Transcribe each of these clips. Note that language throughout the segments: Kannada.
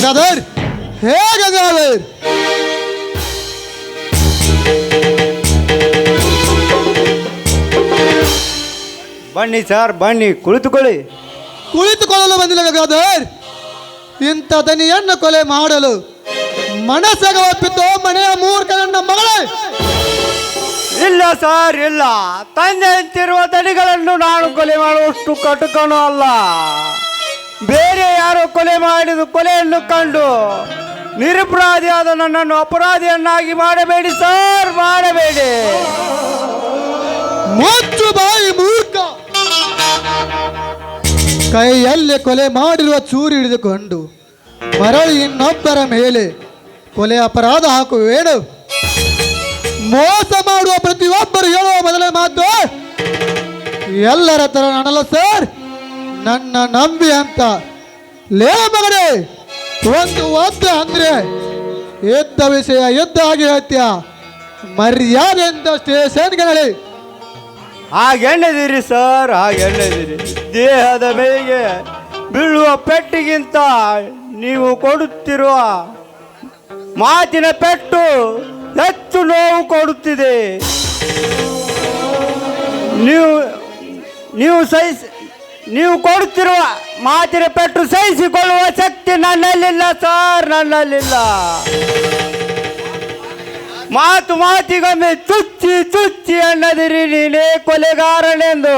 ಗಂಗಾಧರ್, ಹೇ ಗಂಗಾಧರ್. ಬನ್ನಿ ಸರ್, ಬನ್ನಿ, ಕುಳಿತುಕೊಳ್ಳಿ. ಕುಳಿತುಕೊಳ್ಳಲು ಬಂದಿಲ್ಲ ಗಂಗಾಧರ್. ಇಂಥ ದನಿಯನ್ನು ಕೊಲೆ ಮಾಡಲು ಮನಸ್ಸಾಗ ಒಪ್ಪಿತು ಮನೆಯ ಮೂರ್ಖ ನನ್ನ ಮಗಳೇ. ಇಲ್ಲ ಸರ್, ಇಲ್ಲ. ತಂದೆ ಅಂತಿರುವ ದನಿಗಳನ್ನು ನಾನು ಕೊಲೆ ಮಾಡುವಷ್ಟು ಕಟುಕನೂ ಅಲ್ಲ. ಬೇರೆ ಯಾರೋ ಕೊಲೆ ಮಾಡಿದ ಕೊಲೆಯನ್ನು ಕಂಡು ನಿರಪರಾಧಿಯಾದ ನನ್ನನ್ನು ಅಪರಾಧಿಯನ್ನಾಗಿ ಮಾಡಬೇಡಿ ಸರ್, ಮಾಡಬೇಡಿ. ಮುಚ್ಚು ಬಾಯಿ ಮೂರ್ಖ. ಕೈಯಲ್ಲಿ ಕೊಲೆ ಮಾಡಿರುವ ಚೂರು ಹಿಡಿದುಕೊಂಡು ಮರಳಿ ಇನ್ನೊಬ್ಬರ ಮೇಲೆ ಕೊಲೆ ಅಪರಾಧ ಹಾಕುವೇನು? ಮೋಸ ಮಾಡುವ ಪ್ರತಿಯೊಬ್ಬರು ಹೇಳುವ ಮೊದಲೇ ಮಾತು ಎಲ್ಲರ ತರ ನಾನಲ್ಲ ಸರ್, ನನ್ನ ನಂಬಿ ಅಂತ. ಲೇ ಮಗನೇ, ಒಂದು ಒದ್ದ ಅಂದ್ರೆ ಯುದ್ಧ ವಿಷಯ ಯುದ್ಧ ಆಗಿ ಹೇಳ್ತೀಯ. ಮರ್ಯಾದೆಯಿಂದ ಸ್ಟೇಷನ್ಗೆ ನಡಿ. ಹಾಗೆಣ್ಣದಿರಿ ಸರ್, ಹಾಗೆಣ್ಣದಿರಿ. ದೇಹದ ಮೇಗೆ ಬೀಳುವ ಪೆಟ್ಟಿಗಿಂತ ನೀವು ಕೊಡುತ್ತಿರುವ ಮಾತಿನ ಪೆಟ್ಟು ಹೆಚ್ಚು ನೋವು ಕೊಡುತ್ತಿದೆ. ನೀವು ಕೊಡುತ್ತಿರುವ ಮಾತಿನ ಪೆಟ್ಟು ಸಹಿಸಿಕೊಳ್ಳುವ ಶಕ್ತಿ ನನ್ನಲ್ಲಿಲ್ಲ ಸರ್, ನನ್ನಲ್ಲಿಲ್ಲ. ಮಾತಿಗೊಮ್ಮೆ ಚುಚ್ಚಿ ಚುಚ್ಚಿ ಅನ್ನದಿರಿ ನೀನೇ ಕೊಲೆಗಾರನೆಂದು.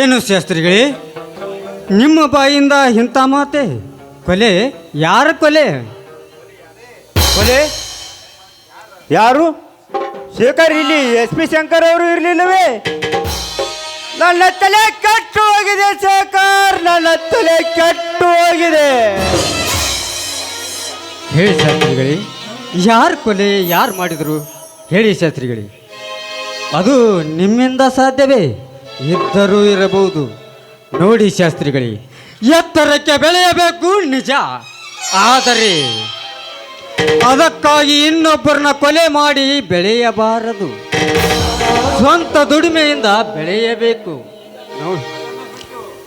ಏನು ಶಾಸ್ತ್ರಿಗಳೇ, ನಿಮ್ಮ ಬಾಯಿಂದ ಇಂಥ ಮಾತೆ? ಕೊಲೆ? ಯಾರ ಕೊಲೆ? ಕೊಲೆ ಯಾರು? ಶೇಖರ್ ಇಲ್ಲಿ SP ಶಂಕರ್ ಅವರು ಇರಲಿಲ್ಲವೇ? ನನ್ನ ತಲೆ ಕೆಟ್ಟು ಹೋಗಿದೆ ಶೇಖರ್, ನನ್ನ ತಲೆ ಕೆಟ್ಟು ಹೋಗಿದೆ. ಹೇಳಿ ಶಾಸ್ತ್ರಿಗಳೇ, ಯಾರು ಕೊಲೆ ಯಾರು ಮಾಡಿದರು ಹೇಳಿ ಶಾಸ್ತ್ರಿಗಳೇ. ಅದು ನಿಮ್ಮಿಂದ ಸಾಧ್ಯವೇ? ಇದ್ದರೂ ಇರಬಹುದು. ನೋಡಿ ಶಾಸ್ತ್ರಿಗಳೇ, ಎತ್ತರಕ್ಕೆ ಬೆಳೆಯಬೇಕು ನಿಜ, ಆದರೆ ಅದಕ್ಕಾಗಿ ಇನ್ನೊಬ್ಬರನ್ನ ಕೊಲೆ ಮಾಡಿ ಬೆಳೆಯಬಾರದು. ಸ್ವಂತ ದುಡಿಮೆಯಿಂದ ಬೆಳೆಯಬೇಕು. ನೋಡಿ,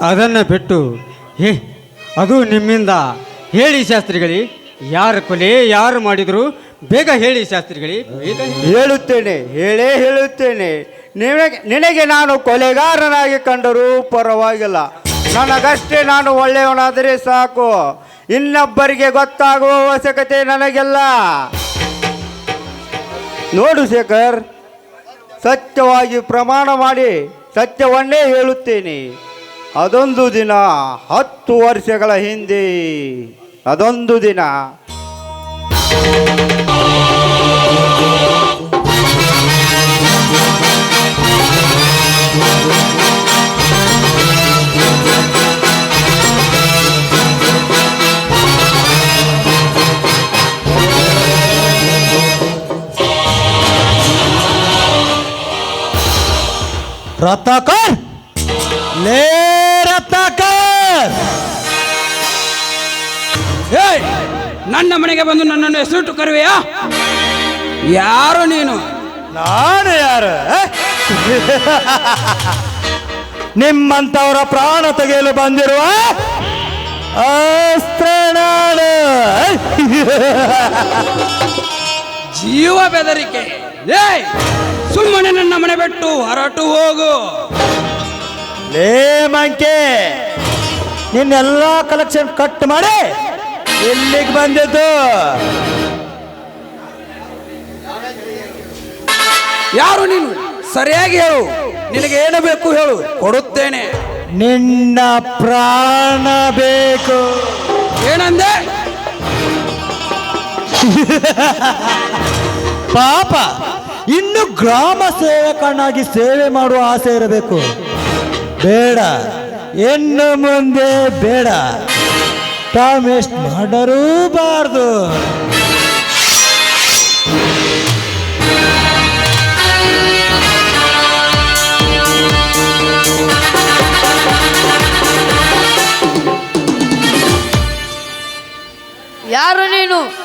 ಅದನ್ನು ಬಿಟ್ಟು ಅದು ನಿಮ್ಮಿಂದ. ಹೇಳಿ ಶಾಸ್ತ್ರಿಗಳೇ, ಯಾರು ಕೊಲೆ ಯಾರು ಮಾಡಿದರು? ಬೇಗ ಹೇಳಿ ಶಾಸ್ತ್ರಿಗಳೇ, ಬೇಗ. ಹೇಳುತ್ತೇನೆ, ಹೇಳುತ್ತೇನೆ. ನಿನಗೆ ನಾನು ಕೊಲೆಗಾರನಾಗಿ ಕಂಡರೂ ಪರವಾಗಿಲ್ಲ. ನನಗಷ್ಟೇ ನಾನು ಒಳ್ಳೆಯವನಾದರೆ ಸಾಕು. ಇನ್ನೊಬ್ಬರಿಗೆ ಗೊತ್ತಾಗುವ ಅವಶ್ಯಕತೆ ನನಗೆಲ್ಲ. ನೋಡು ಶೇಖರ್, ಸತ್ಯವಾಗಿ ಪ್ರಮಾಣ ಮಾಡಿ ಸತ್ಯವನ್ನೇ ಹೇಳುತ್ತೇನೆ. ಅದೊಂದು ದಿನ 10 ವರ್ಷಗಳ ಹಿಂದೆ, ಅದೊಂದು ದಿನ ರತ್ನಾಕರ್, ಲೇ ರತ್ನಾಕರ್, ನನ್ನ ಮನೆಗೆ ಬಂದು ನನ್ನನ್ನು ಹೆಸರಿಟ್ಟು ಕರುವೆಯಾ? ಯಾರು ನೀನು? ನಾನು ಯಾರು? ನಿಮ್ಮಂಥವರ ಪ್ರಾಣ ತೆಗೆಯಲು ಬಂದಿರುವ ಅಸ್ತ್ರ ನಾನು. ಜೀವ ಬೆದರಿಕೆ? ಸುಮ್ಮನೆ ನನ್ನ ಮನೆ ಬಿಟ್ಟು ಹೊರಟು ಹೋಗು. ಲೇ ಮಂಕೆ, ನಿನ್ನೆಲ್ಲ ಕಲೆಕ್ಷನ್ ಕಟ್ ಮಾಡಿ ಇಲ್ಲಿಗೆ ಬಂದಿದ್ದು. ಯಾರು ನೀನು? ಸರಿಯಾಗಿ ಹೇಳು. ನಿನಗೆ ಏನು ಬೇಕು ಹೇಳು, ಕೊಡುತ್ತೇನೆ. ನಿನ್ನ ಪ್ರಾಣ ಬೇಕು. ಏನಂದೆ? ಪಾಪ, ಇನ್ನು ಗ್ರಾಮ ಸೇವಕನಾಗಿ ಸೇವೆ ಮಾಡುವ ಆಸೆ ಇರಬೇಕು. ಬೇಡ, ಇನ್ನು ಮುಂದೆ ಬೇಡ. ಟೈಮ್ ವೇಸ್ಟ್ ಮಾಡರೂಬಾರ್ದು.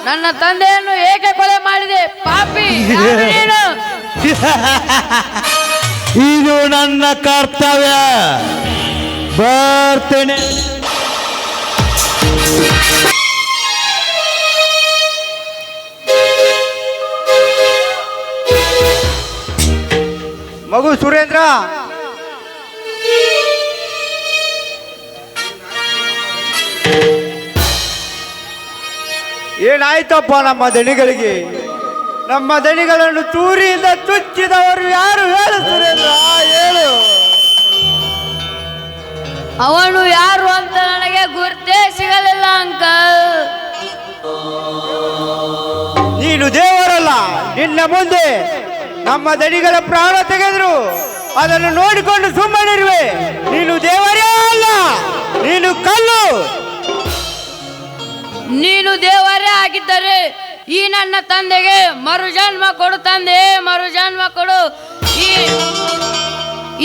ನನ್ನ ತಂದೆಯನ್ನು ಏಕೆ ಕೊಲೆ ಮಾಡಿದೆ ಪಾಪಿ ಯಾರು ನೀನು? ಇದು ನನ್ನ ಕರ್ತವ್ಯ. ಬರ್ತೇನೆ. ಮಗು ಸುರೇಂದ್ರ, ಏನಾಯ್ತಪ್ಪ ನಮ್ಮ ದಣಿಗಳಿಗೆ? ನಮ್ಮ ದಣಿಗಳನ್ನು ಚೂರಿಯಿಂದ ಚುಚ್ಚಿದವರು ಯಾರು ಹೇಳು ಸುರೇಂದ್ರ, ಹೇಳು. ಅವನು ಯಾರು ಅಂತ ನನಗೆ ಗುರ್ತೇ ಸಿಗಲಿಲ್ಲ ಅಂಕಲ್. ನೀನು ದೇವರಲ್ಲ, ನಿನ್ನ ಮುಂದೆ ನಮ್ಮ ದಣಿಗಳ ಪ್ರಾಣ ತೆಗೆದ್ರು ಅದನ್ನು ನೋಡಿಕೊಂಡು ಸುಮ್ಮನಿರುವೆ. ನೀನು ದೇವರೇ ಅಲ್ಲ, ನೀನು ಕಲ್ಲು. ನೀನು ದೇವರೇ ಆಗಿದ್ದರೆ ಈ ನನ್ನ ತಂದೆಗೆ ಮರುಜನ್ಮ ಕೊಡು ತಂದೆ, ಮರುಜನ್ಮ ಕೊಡು.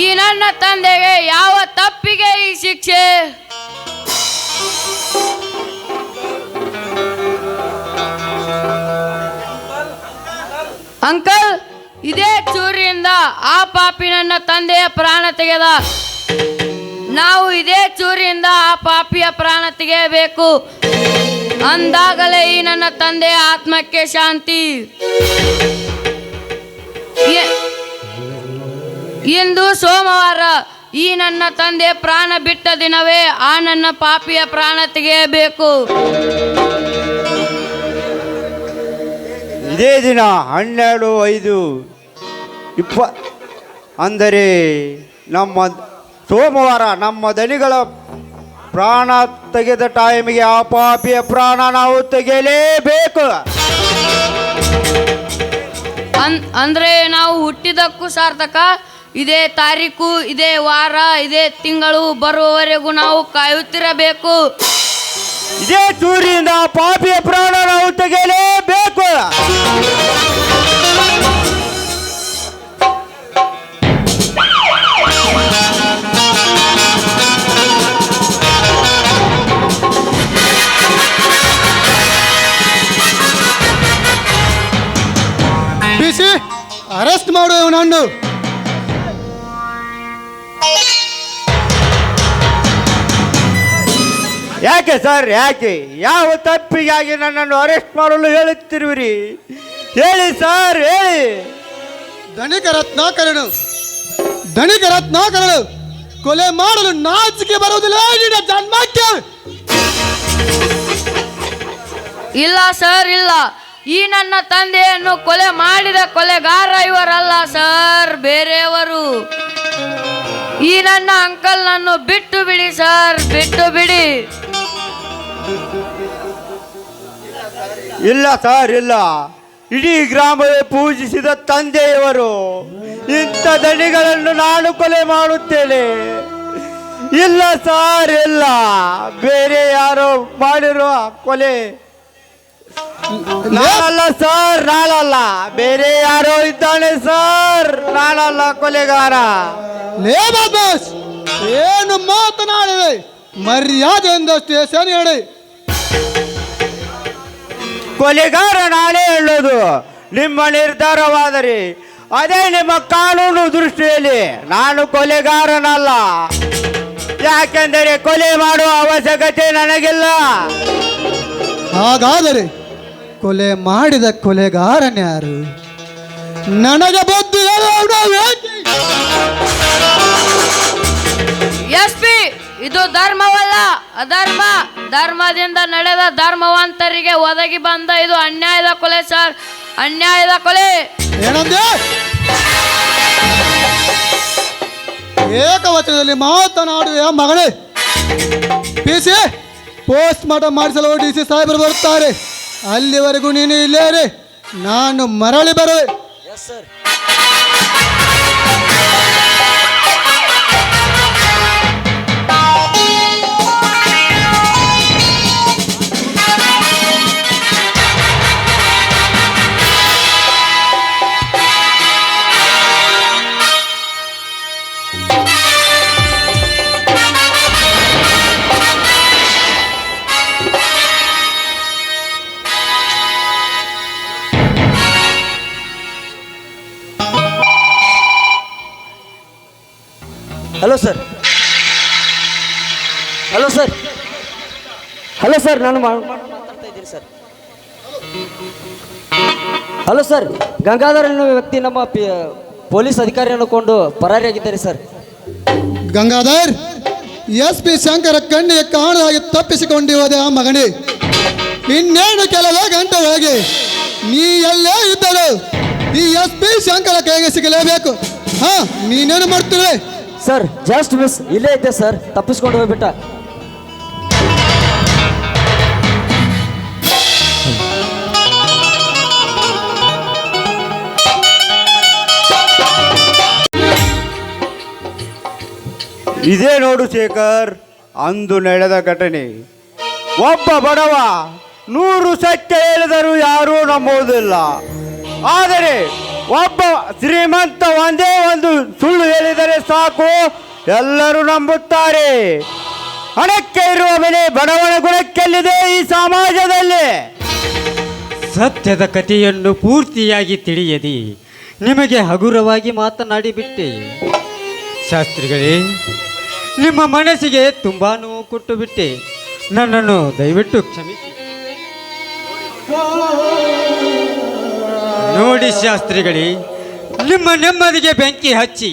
ಈ ನನ್ನ ತಂದೆಗೆ ಯಾವ ತಪ್ಪಿಗೆ ಈ ಶಿಕ್ಷೆ? ಅಂಕಲ್, ಇದೇ ಚೂರಿಯಿಂದ ಆ ಪಾಪಿ ನನ್ನ ತಂದೆಯ ಪ್ರಾಣ ತೆಗೆದ. ನಾವು ಇದೇ ಚೂರಿಯಿಂದ ಆ ಪಾಪಿಯ ಪ್ರಾಣ ತೆಗೆಯಬೇಕು. ಅಂದಾಗಲೇ ಈ ನನ್ನ ತಂದೆಯ ಆತ್ಮಕ್ಕೆ ಶಾಂತಿ. ಇಂದು ಸೋಮವಾರ. ಈ ನನ್ನ ತಂದೆ ಪ್ರಾಣ ಬಿಟ್ಟ ದಿನವೇ ಆ ನನ್ನ ಪಾಪಿಯ ಪ್ರಾಣ ತೆಗೆಯಬೇಕು. ಇದೇ ದಿನ 12/5 ಅಂದರೆ ನಮ್ಮ ಸೋಮವಾರ ನಮ್ಮ ದಣಿಗಳ ಪ್ರಾಣ ತೆಗೆದ ಟೈಮಿಗೆ ಆ ಪಾಪಿಯ ಪ್ರಾಣ ನಾವು ತೆಗೆಯಲೇಬೇಕು. ಅಂದ್ರೆ ನಾವು ಹುಟ್ಟಿದಕ್ಕೂ ಸಾರ್ಥಕ. ಇದೇ ತಾರೀಕು, ಇದೇ ವಾರ, ಇದೇ ತಿಂಗಳು ಬರುವವರೆಗೂ ನಾವು ಕಾಯುತ್ತಿರಬೇಕು. ಇದೇ ಚೂರಿಯಿಂದ ಆ ಪಾಪಿಯ ಪ್ರಾಣ ನಾವು ತೆಗೆಯಲೇಬೇಕು. ಬಿಸಿ ಅರೆಸ್ಟ್ ಮಾಡು ಇವನನ್ನು. ಯಾಕೆ ಸರ್, ಯಾಕೆ? ಯಾವ ತಪ್ಪಿಗಾಗಿ ನನ್ನನ್ನು ಅರೆಸ್ಟ್ ಮಾಡಲು ಹೇಳುತ್ತಿರುವಿರಿ? ಹೇಳಿ ಸರ್, ಹೇಳಿ. ಧನಿಕ ರತ್ನಾಕರನು ಕೊಲೆ ಮಾಡಲು ನಾಚಿಕೆ ಬರುವುದಿಲ್ಲ ನಿನ್ನ ಜನ್ಮಕ್ಕೆ. ಇಲ್ಲ ಸರ್, ಇಲ್ಲ. ಈ ನನ್ನ ತಂದೆಯನ್ನು ಕೊಲೆ ಮಾಡಿದ ಕೊಲೆಗಾರ ಇವರಲ್ಲ ಸರ್, ಬೇರೆಯವರು. ಈ ನನ್ನ ಅಂಕಲ್ ನನ್ನು ಬಿಟ್ಟು ಬಿಡಿ ಸರ್, ಬಿಟ್ಟು ಬಿಡಿ. ಇಲ್ಲ ಸರ್, ಇಲ್ಲ. ಇಡೀ ಗ್ರಾಮವೇ ಪೂಜಿಸಿದ ತಂದೆಯವರು. ಇಂಥ ದಣಿಗಳನ್ನು ನಾನು ಕೊಲೆ ಮಾಡುತ್ತೇನೆ? ಇಲ್ಲ ಸರ್, ಇಲ್ಲ. ಬೇರೆ ಯಾರೋ ಮಾಡಿರುವ ಕೊಲೆ ನಾನಲ್ಲ ಸರ್, ನಾನಲ್ಲ. ಬೇರೆ ಯಾರೋ ಇದ್ದಾನೆ ಸರ್, ನಾನಲ್ಲ ಕೊಲೆಗಾರ. ಲೇ ಬಾಸ್, ಏನು ಮಾತನಾಡಿದೆ? ಮರ್ಯಾದೆಯಿಂದ ಸ್ಟೇಷನ್ ಹೇಳಿ. ಕೊಲೆಗಾರ ನಾನೇ ಹೇಳೋದು. ನಿಮ್ಮ ನಿರ್ಧಾರವಾದರೆ ಅದೇ ನಿಮ್ಮ ಕಾನೂನು ದೃಷ್ಟಿಯಲ್ಲಿ. ನಾನು ಕೊಲೆಗಾರನಲ್ಲ, ಯಾಕೆಂದರೆ ಕೊಲೆ ಮಾಡುವ ಅವಶ್ಯಕತೆ ನನಗಿಲ್ಲ. ಹಾಗಾದರೆ ಕೊಲೆ ಮಾಡಿದ ಕೊಲೆಗಾರನ್ಯಾರು? ನನಗೆ ಬುದ್ಧಿ SP, ಇದು ಧರ್ಮವಲ್ಲ, ಅಧರ್ಮ. ಧರ್ಮದಿಂದ ನಡೆದ ಧರ್ಮವಂತರಿಗೆ ಒದಗಿ ಬಂದ ಇದು ಅನ್ಯಾಯದ ಕೊಲೆ ಸರ್, ಅನ್ಯಾಯದ ಕೊಲೆ. ಏನಂದೆ? ಏಕವಚನದಲ್ಲಿ ಮಾತನಾಡುವ ಮಗಳೇ. PC ಪೋಸ್ಟ್ ಮಾರ್ಟಮ್ ಮಾಡಿಸಲು DC ಸಾಹೇಬರು ಬರುತ್ತಾರೆ. ಅಲ್ಲಿವರೆಗೂ ನೀನು ಇಲ್ಲೇ ಇರಿ, ನಾನು ಮರಳಿ ಬರುವೆ. ಹಲೋ ಸರ್, ನಾನು ಮಾತಾಡ್ತಾ ಇದ್ದೀನಿ ಸರ್. ಹಲೋ ಸರ್, ಗಂಗಾಧರ್ ಎನ್ನುವ ವ್ಯಕ್ತಿ ನಮ್ಮ ಪೊಲೀಸ್ ಅಧಿಕಾರಿಯನ್ನು ಕೊಂಡು ಪರಾರಿಯಾಗಿದ್ದಾರೆ ಸರ್. ಗಂಗಾಧರ್, SP ಶಂಕರ ಕಣ್ಣಿಗೆ ಕಾಣದ ಹಾಗೆ ತಪ್ಪಿಸಿಕೊಂಡಿರುವುದೇ ಆ ಮಗನೇ. ಇನ್ನೇನು ಕೆಲವೇ ಗಂಟೆ ಒಳಗೆ ನೀ ಎಲ್ಲೇ ಇದ್ದರು ಈ SP ಶಂಕರ ಕೈಗೆ ಸಿಗಲೇಬೇಕು. ಹಾ, ನೀನೇನು ಮಾಡ್ತೀವಿ? ಸರ್, ಜಸ್ಟ್ ಮಿಸ್, ಇಲ್ಲೇ ಇದ್ದೆ ಸರ್, ತಪ್ಪಿಸ್ಕೊಂಡು ಹೋಗ್ಬಿಟ್ಟ. ಇದೇ ನೋಡು ಶೇಖರ್, ಅಂದು ನಡೆದ ಘಟನೆ. ಒಬ್ಬ ಬಡವ 100 ಸತ್ಯ ಹೇಳಿದರೂ ಯಾರೂ ನಂಬುವುದಿಲ್ಲ. ಆದರೆ ಒಬ್ಬ ಶ್ರೀಮಂತ ಒಂದೇ ಒಂದು ಸುಳ್ಳು ಹೇಳಿದರೆ ಸಾಕು, ಎಲ್ಲರೂ ನಂಬುತ್ತಾರೆ. ಹಣಕ್ಕೆ ಇರುವ ಬೆಲೆ ಬಡವನ ಗುಣಕ್ಕೆಲ್ಲಿದೆ ಈ ಸಮಾಜದಲ್ಲಿ? ಸತ್ಯದ ಕಥೆಯನ್ನು ಪೂರ್ತಿಯಾಗಿ ತಿಳಿಯದೆ ನಿಮಗೆ ಹಗುರವಾಗಿ ಮಾತನಾಡಿಬಿಟ್ಟೆ. ಶಾಸ್ತ್ರಿಗಳೇ, ನಿಮ್ಮ ಮನಸ್ಸಿಗೆ ತುಂಬಾ ನೋವು ಕೊಟ್ಟು ಬಿಟ್ಟೆ. ನನ್ನನ್ನು ದಯವಿಟ್ಟು ಕ್ಷಮಿಸಿ. ನೋಡಿ ಶಾಸ್ತ್ರಿಗಳೇ, ನಿಮ್ಮ ನೆಮ್ಮದಿಗೆ ಬೆಂಕಿ ಹಚ್ಚಿ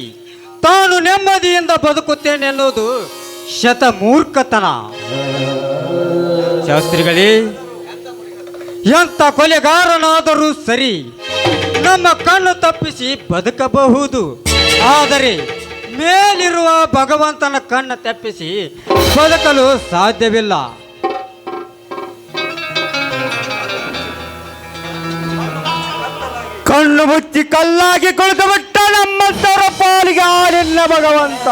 ತಾನು ನೆಮ್ಮದಿಯಿಂದ ಬದುಕುತ್ತೇನೆ ಅನ್ನೋದು ಶತ ಮೂರ್ಖತನ. ಶಾಸ್ತ್ರಿಗಳೇ, ಎಂಥ ಕೊಲೆಗಾರನಾದರೂ ಸರಿ, ನಮ್ಮ ಕಣ್ಣು ತಪ್ಪಿಸಿ ಬದುಕಬಹುದು. ಆದರೆ ಮೇಲಿರುವ ಭಗವಂತನ ಕಣ್ಣು ತಪ್ಪಿಸಿ ಬದುಕಲು ಸಾಧ್ಯವಿಲ್ಲ. ಕಣ್ಣು ಮುಚ್ಚಿ ಕಲ್ಲಾಗಿ ಕುಳಿತು ಬಿಟ್ಟ ನಮ್ಮಂತರ ಪಾಲಿಗೆ ಆಲಿಲ್ಲ ಭಗವಂತ.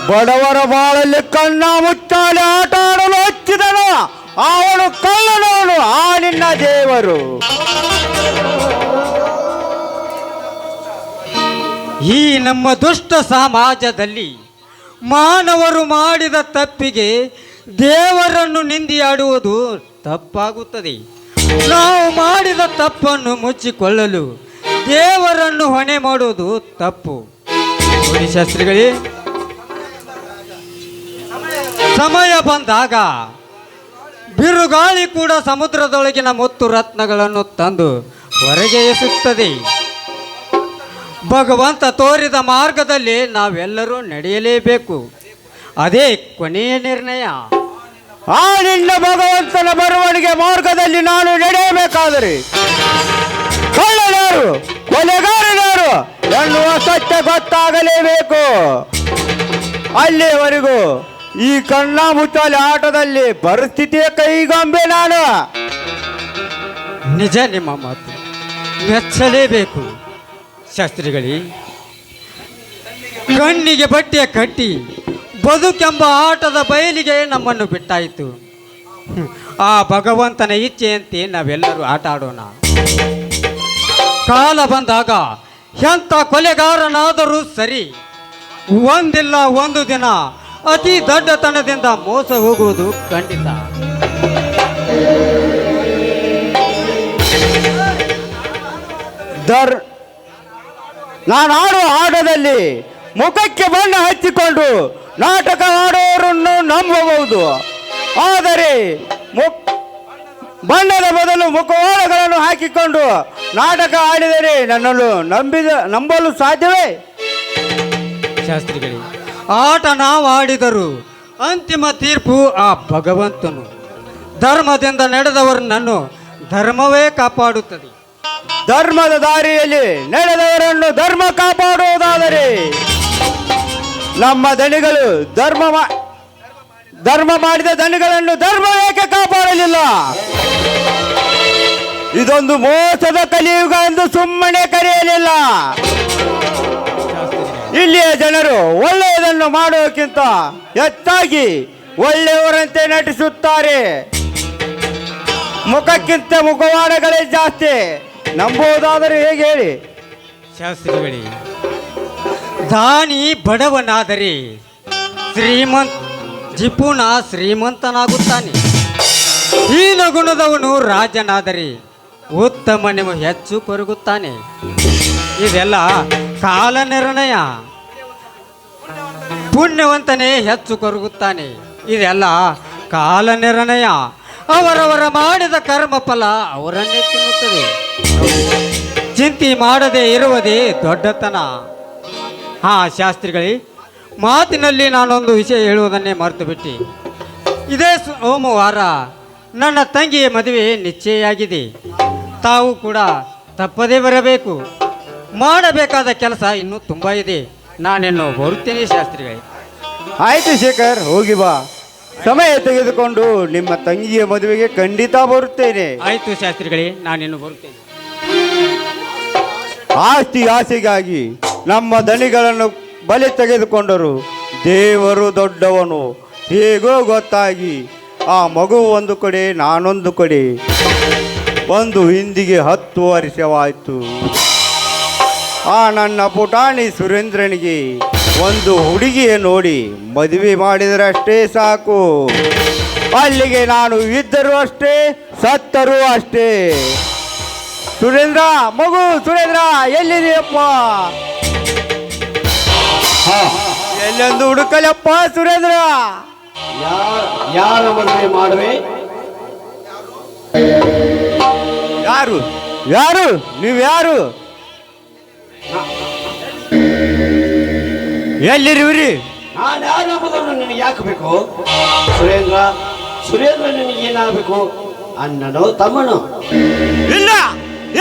ಬಡವರ ಬಾಳಲ್ಲಿ ಕಣ್ಣ ಮುಚ್ಚಾಲೆ ಆಟ ಆಡಲು ಹಚ್ಚಿದನು ಅವನು ಕಳ್ಳನವನು, ಆ ನಿನ್ನ ದೇವರು. ಈ ನಮ್ಮ ದುಷ್ಟ ಸಮಾಜದಲ್ಲಿ ಮಾನವರು ಮಾಡಿದ ತಪ್ಪಿಗೆ ದೇವರನ್ನು ನಿಂದಿಯಾಡುವುದು ತಪ್ಪಾಗುತ್ತದೆ. ನಾವು ಮಾಡಿದ ತಪ್ಪನ್ನು ಮುಚ್ಚಿಕೊಳ್ಳಲು ದೇವರನ್ನು ಹೊಣೆ ಮಾಡುವುದು ತಪ್ಪು. ನೋಡಿ ಶಾಸ್ತ್ರಿಗಳೇ, ಸಮಯ ಬಂದಾಗ ಬಿರುಗಾಳಿ ಕೂಡ ಸಮುದ್ರದೊಳಗಿನ ಮುತ್ತು ರತ್ನಗಳನ್ನು ತಂದು ಹೊರಗೆ ಎಸುತ್ತದೆ. ಭಗವಂತ ತೋರಿದ ಮಾರ್ಗದಲ್ಲಿ ನಾವೆಲ್ಲರೂ ನಡೆಯಲೇಬೇಕು. ಅದೇ ಕೊನೆಯ ನಿರ್ಣಯ. ಆ ನಿನ್ನ ಭಗವಂತನ ಬರವಣಿಗೆ ಮಾರ್ಗದಲ್ಲಿ ನಾನು ನಡೆಯಬೇಕಾದರೆ ಕಳ್ಳನಾರು ಕೊಲೆಗಾರನಾರು ಎನ್ನುವ ಸತ್ಯ ಗೊತ್ತಾಗಲೇಬೇಕು. ಅಲ್ಲಿಯವರೆಗೂ ಈ ಕಣ್ಣ ಮುಚ್ಚಾಲೆ ಆಟದಲ್ಲಿ ಪರಿಸ್ಥಿತಿಯ ಕೈಗೊಂಬೆ ನಾನು. ನಿಜ, ನಿಮ್ಮ ಮಾತು ಮೆಚ್ಚಲೇಬೇಕು. ಶಾಸ್ತ್ರಿಗಳೇ, ಕಣ್ಣಿಗೆ ಬಟ್ಟೆ ಕಟ್ಟಿ ಬದುಕೆಂಬ ಆಟದ ಬಯಲಿಗೆ ನಮ್ಮನ್ನು ಬಿಟ್ಟಾಯಿತು. ಆ ಭಗವಂತನ ಇಚ್ಛೆಯಂತೆ ನಾವೆಲ್ಲರೂ ಆಟ ಆಡೋಣ. ಕಾಲ ಬಂದಾಗ ಎಂಥ ಕೊಲೆಗಾರನಾದರೂ ಸರಿ, ಒಂದಿಲ್ಲ ಒಂದು ದಿನ ಅತಿ ದೊಡ್ಡತನದಿಂದ ಮೋಸ ಹೋಗುವುದು ಖಂಡಿತ. ನಾನು ಆಡುವ ಆಟದಲ್ಲಿ ಮುಖಕ್ಕೆ ಬಣ್ಣ ಹಚ್ಚಿಕೊಂಡು ನಾಟಕ ಆಡುವವರನ್ನು ನಂಬಬಹುದು. ಆದರೆ ಬಣ್ಣದ ಬದಲು ಮುಖವಾಡಗಳನ್ನು ಹಾಕಿಕೊಂಡು ನಾಟಕ ಆಡಿದರೆ ನನ್ನನ್ನು ನಂಬಲು ಸಾಧ್ಯವೇ? ಶಾಸ್ತ್ರಿಗಳೇ, ಆಟ ನಾವು ಆಡಿದರೂ ಅಂತಿಮ ತೀರ್ಪು ಆ ಭಗವಂತನು. ಧರ್ಮದಿಂದ ನಡೆದವರನ್ನು ಧರ್ಮವೇ ಕಾಪಾಡುತ್ತದೆ. ಧರ್ಮದ ದಾರಿಯಲ್ಲಿ ನಡೆದವರನ್ನು ಧರ್ಮ ಕಾಪಾಡುವುದಾದರೆ ನಮ್ಮ ದಣಿಗಳು ಧರ್ಮ ಮಾಡಿದ ದಣಿಗಳನ್ನು ಧರ್ಮ ಏಕೆ ಕಾಪಾಡಲಿಲ್ಲ? ಇದೊಂದು ಮೋಸದ ಕಲಿಯುಗ ಎಂದು ಸುಮ್ಮನೆ ಕರೆಯಲಿಲ್ಲ. ಇಲ್ಲಿಯ ಜನರು ಒಳ್ಳೆಯದನ್ನು ಮಾಡುವುದಕ್ಕಿಂತ ಹೆಚ್ಚಾಗಿ ಒಳ್ಳೆಯವರಂತೆ ನಟಿಸುತ್ತಾರೆ. ಮುಖಕ್ಕಿಂತ ಮುಖವಾಡಗಳೇ ಜಾಸ್ತಿ. ನಂಬುವುದಾದರೆ ಹೇಗೆ ಹೇಳಿ? ಶಾಸ್ತ್ರಿಗಳೇ, ದಾನಿ ಬಡವನಾದರೆ ಜಿಪುಣ ಶ್ರೀಮಂತನಾಗುತ್ತಾನೆ. ಹೀನ ಗುಣದವನು ರಾಜನಾದರೆ ಉತ್ತಮನಿಗೂ ಹೆಚ್ಚು ಕೊರಗುತ್ತಾನೆ. ಇದೆಲ್ಲ ಕಾಲ ನಿರ್ಣಯ. ಪುಣ್ಯವಂತನೇ ಹೆಚ್ಚು ಕರಗುತ್ತಾನೆ. ಇದೆಲ್ಲ ಕಾಲ ನಿರ್ಣಯ. ಅವರವರ ಮಾಡಿದ ಕರ್ಮ ಫಲ ಅವರನ್ನೇ ತಿನ್ನುತ್ತದೆ. ಚಿಂತೆ ಮಾಡದೆ ಇರುವುದೇ ದೊಡ್ಡತನ. ಶಾಸ್ತ್ರಿಗಳೇ, ಮಾತಿನಲ್ಲಿ ನಾನೊಂದು ವಿಷಯ ಹೇಳುವುದನ್ನೇ ಮರೆತು ಬಿಟ್ಟು, ಇದೇ ಸೋಮವಾರ ನನ್ನ ತಂಗಿಯ ಮದುವೆ ನಿಶ್ಚಯಾಗಿದೆ. ತಾವು ಕೂಡ ತಪ್ಪದೇ ಬರಬೇಕು. ಮಾಡಬೇಕಾದ ಕೆಲಸ ಇನ್ನೂ ತುಂಬ ಇದೆ. ನಾನಿನ್ನು ಬರುತ್ತೇನೆ ಶಾಸ್ತ್ರಿಗಳೇ. ಆಯ್ತು ಶೇಖರ್, ಹೋಗಿ ಬಾ. ಸಮಯ ತೆಗೆದುಕೊಂಡು ನಿಮ್ಮ ತಂಗಿಯ ಮದುವೆಗೆ ಖಂಡಿತ ಬರುತ್ತೇನೆ. ಆಯಿತು ಶಾಸ್ತ್ರಿಗಳೇ, ನಾನಿನ್ನು ಬರುತ್ತೇನೆ. ಆಸ್ತಿ ಆಸೆಗಾಗಿ ನಮ್ಮ ದಣಿಗಳನ್ನು ಬಲಿ ತೆಗೆದುಕೊಂಡರು. ದೇವರು ದೊಡ್ಡವನು ಹೇಗೋ ಗೊತ್ತಾಗಿ ಆ ಮಗು ಒಂದು ಕಡೆ, ನಾನೊಂದು ಕಡೆ. ಒಂದು ಹಿಂದಿಗೆ 10 ವರ್ಷವಾಯಿತು. ಆ ನನ್ನ ಪುಟಾಣಿ ಸುರೇಂದ್ರನಿಗೆ ಒಂದು ಹುಡುಗಿಯ ನೋಡಿ ಮದುವೆ ಮಾಡಿದರಷ್ಟೇ ಸಾಕು. ಅಲ್ಲಿಗೆ ನಾನು ಇದ್ದರೂ ಅಷ್ಟೇ, ಸತ್ತರೂ ಅಷ್ಟೇ. ಸುರೇಂದ್ರ, ಮಗು ಸುರೇಂದ್ರ, ಎಲ್ಲಿದೆಯಪ್ಪ? ಎಲ್ಲೊಂದು ಹುಡುಕಲಪ್ಪ ಸುರೇಂದ್ರ. ಯಾರ ಮದುವೆ ಮಾಡುವೆ? ಯಾರು ಯಾರು ನೀವ್ಯಾರು? ಎಲ್ಲಿರುವಿರಿ? ನಾನು ಯಾರೆಂಬುದನ್ನು ನಿನಗೆ ಯಾಕೆ ಬೇಕು? ಸುರೇಂದ್ರ ನಿನಗೆ ಏನಾಗಬೇಕು? ಅಣ್ಣನೋ ತಮ್ಮನೋ? ಇಲ್ಲ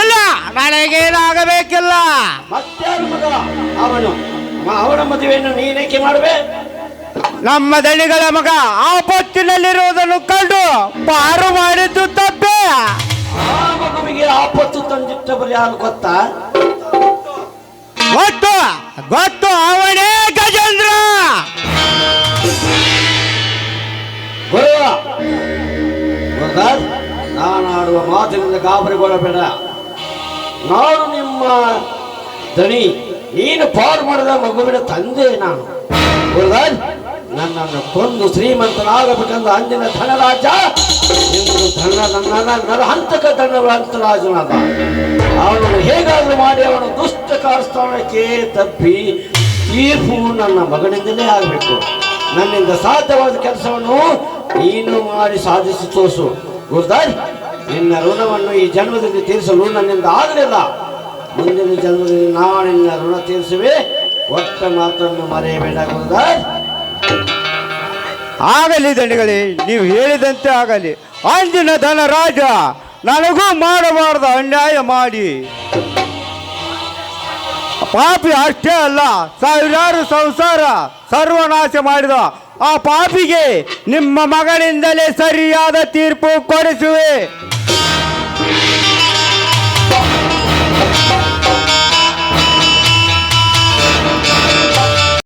ಇಲ್ಲ, ನನಗೇನಾಗಬೇಕಿಲ್ಲ. ಮತ್ತಾರು ಮಗ? ಅವನ ಮದುವೆಯನ್ನು ನೀನೇಕೆ ಮಾಡುವೆ? ನಮ್ಮ ದಣಿಗಳ ಮಗ ಆಪತ್ತಿನಲ್ಲಿರುವುದನ್ನು ಕಂಡು ಪಾರು ಮಾಡಿದ್ದು ತಪ್ಪೇ. ಆ ಮಗುವಿಗೆ ಆಪತ್ತು ತಂದಿಟ್ಟವರು ಯಾರು ಗೊತ್ತಾ? ಗೊತ್ತು ಗೊತ್ತು, ಅವನೇ ಗಜೇಂದ್ರ. ನಾನು ಆಡುವ ಮಾತಿನಿಂದ ಗಾಬರಿಗೊಳ್ಳಬೇಡ. ನಾನು ನಿಮ್ಮ ದಣಿ, ನೀನು ಪಾರು ಮಾಡಿದ ಮಗುವಿನ ತಂದೆ ನಾನು. ನನ್ನನ್ನು ಕೊಂದು ಶ್ರೀಮಂತನಾಗಬೇಕೆಂದು ಅಂದಿನ ಧನರಾಜ ಇಂದು ನನ್ನ ಹಂತಕ ಧನರಾಜನಾದ. ಅವನನ್ನು ಹೇಗಾದರೂ ಮಾಡಿ ಅವನ ದುಷ್ಟ ಕಾರ್ಯಸ್ಥಾನಕ್ಕೆ ತಪ್ಪಿ ತೀರ್ಪು ನನ್ನ ಮಗನಿಂದಲೇ ಆಗಬೇಕು. ನನ್ನಿಂದ ಸಾಧ್ಯವಾದ ಕೆಲಸವನ್ನು ನೀನು ಮಾಡಿ ಸಾಧಿಸಿ ತೋರಿಸು. ಗುರುದಾರ್, ನಿನ್ನ ಋಣವನ್ನು ಈ ಜನ್ಮದಲ್ಲಿ ತೀರಿಸಲು ನನ್ನಿಂದ ಆಗಲಿಲ್ಲ. ಮುಂದಿನ ಜನ್ಮದಲ್ಲಿ ನಾನು ನಿನ್ನ ಋಣ ತೀರಿಸುವೆ. ಒಟ್ಟ ಮಾತನ್ನು ಮರೆಯಬೇಡ ಗುರುದಾರ್. ಆಗಲಿ ದಂಡಿಗಳೇ, ನೀವು ಹೇಳಿದಂತೆ ಆಗಲಿ. ಅಂದಿನ ಧನರಾಜ ನನಗೂ ಮಾಡಬಾರ್ದ ಅನ್ಯಾಯ ಮಾಡಿ ಪಾಪಿ ಅಷ್ಟೇ ಅಲ್ಲ, ಸಾವಿರಾರು ಸಂಸಾರ ಸರ್ವನಾಶ ಮಾಡಿದ ಆ ಪಾಪಿಗೆ ನಿಮ್ಮ ಮಗನಿಂದಲೇ ಸರಿಯಾದ ತೀರ್ಪು ಕೊಡಿಸುವೆ.